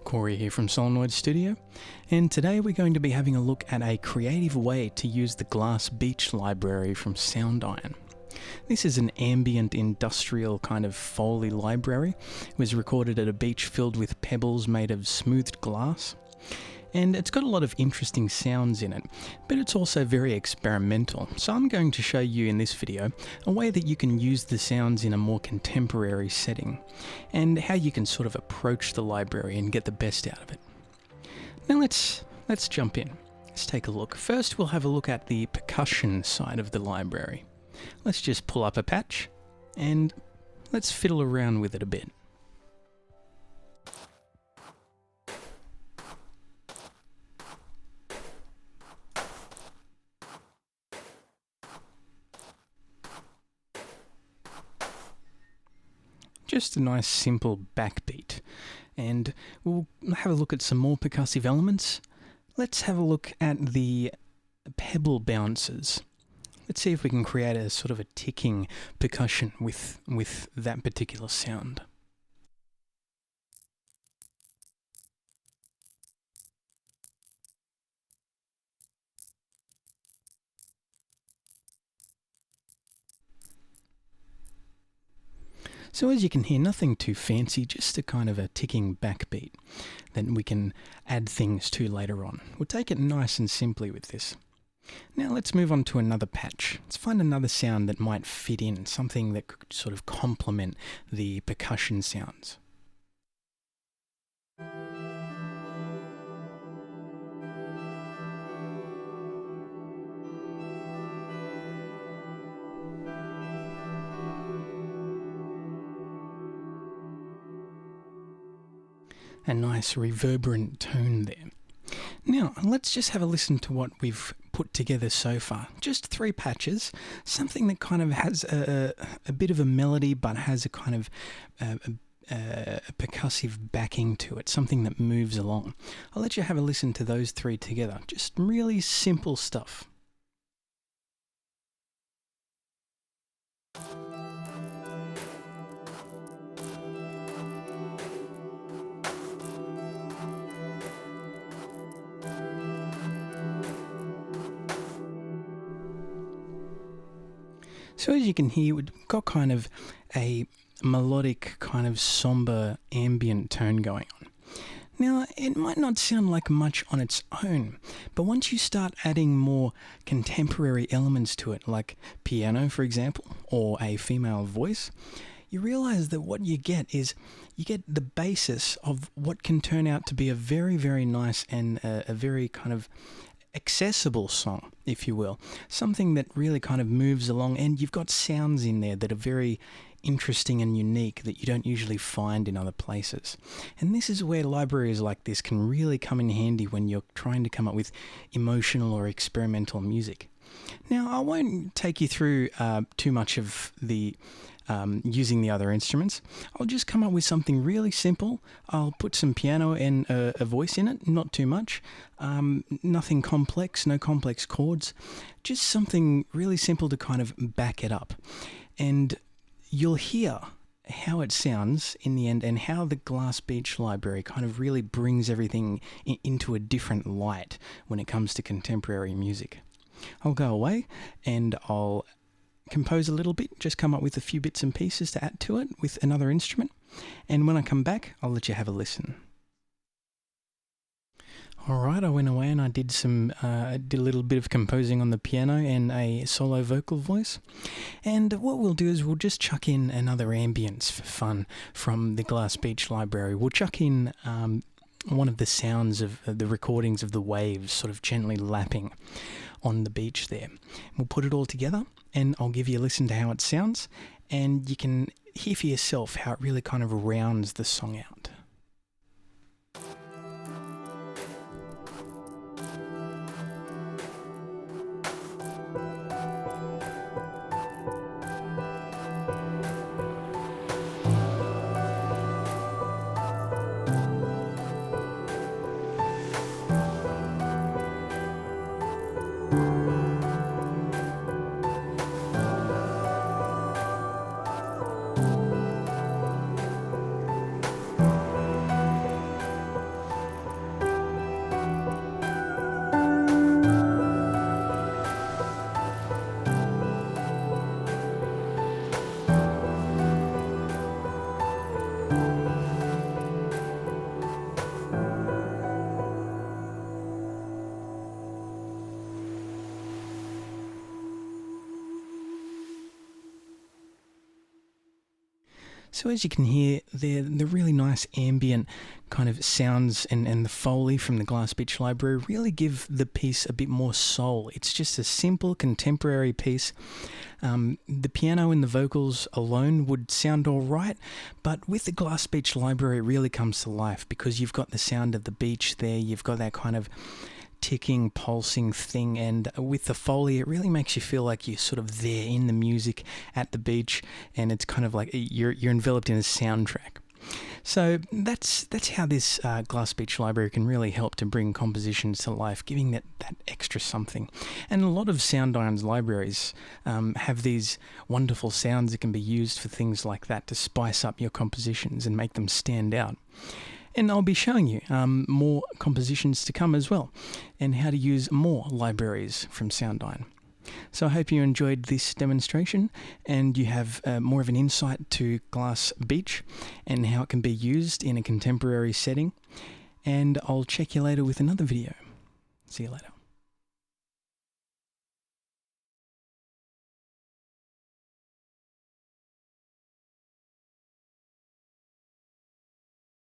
Cory here from Solenoid Studio, and today we're going to be having a look at a creative way to use the Glass Beach library from Soundiron. This is an ambient industrial kind of Foley library. It was recorded at a beach filled with pebbles made of smoothed glass. And it's got a lot of interesting sounds in it, but it's also very experimental. So I'm going to show you in this video a way that you can use the sounds in a more contemporary setting, and how you can sort of approach the library and get the best out of it. Now let's jump in. Let's take a look. First we'll have a look at the percussion side of the library. Let's just pull up a patch and let's fiddle around with it a bit. Just a nice simple backbeat, and we'll have a look at some more percussive elements. Let's have a look at the pebble bounces. Let's see if we can create a sort of a ticking percussion with that particular sound. So as you can hear, nothing too fancy, just a kind of a ticking backbeat that we can add things to later on. We'll take it nice and simply with this. Now let's move on to another patch. Let's find another sound that might fit in, something that could sort of complement the percussion sounds. A nice reverberant tone there. Now let's just have a listen to what we've put together so far. Just 3 patches, something that kind of has a bit of a melody but has a kind of a percussive backing to it, something that moves along. I'll let you have a listen to those 3 together. Just really simple stuff. So as you can hear, we've got kind of a melodic, kind of somber ambient tone going on. Now, it might not sound like much on its own, but once you start adding more contemporary elements to it, like piano, for example, or a female voice, you realize that what you get is you get the basis of what can turn out to be a very, very nice and a very kind of accessible song, if you will. Something that really kind of moves along, and you've got sounds in there that are very interesting and unique that you don't usually find in other places. And this is where libraries like this can really come in handy when you're trying to come up with emotional or experimental music. Now, I won't take you through too much of the using the other instruments. I'll just come up with something really simple. I'll put some piano and a voice in it, not too much. Nothing complex, no complex chords. Just something really simple to kind of back it up. And you'll hear how it sounds in the end, and how the Glass Beach library kind of really brings everything into a different light when it comes to contemporary music. I'll go away and I'll compose a little bit, just come up with a few bits and pieces to add to it with another instrument, and when I come back I'll let you have a listen. Alright, I went away and I did a little bit of composing on the piano and a solo vocal voice, and what we'll do is we'll just chuck in another ambience for fun from the Glass Beach library. We'll chuck in one of the sounds of the recordings of the waves sort of gently lapping on the beach there. We'll put it all together and I'll give you a listen to how it sounds, and you can hear for yourself how it really kind of rounds the song out. So as you can hear, the really nice ambient kind of sounds and the Foley from the Glass Beach Library really give the piece a bit more soul. It's just a simple contemporary piece. The piano and the vocals alone would sound all right, but with the Glass Beach Library it really comes to life because you've got the sound of the beach there, you've got that kind of ticking, pulsing thing, and with the Foley it really makes you feel like you're sort of there in the music at the beach, and it's kind of like you're enveloped in a soundtrack. So that's how this Glass Beach Library can really help to bring compositions to life, giving that extra something. And a lot of Soundiron's libraries have these wonderful sounds that can be used for things like that to spice up your compositions and make them stand out. And I'll be showing you more compositions to come as well, and how to use more libraries from Soundiron. So I hope you enjoyed this demonstration and you have more of an insight to Glass Beach and how it can be used in a contemporary setting. And I'll check you later with another video. See you later.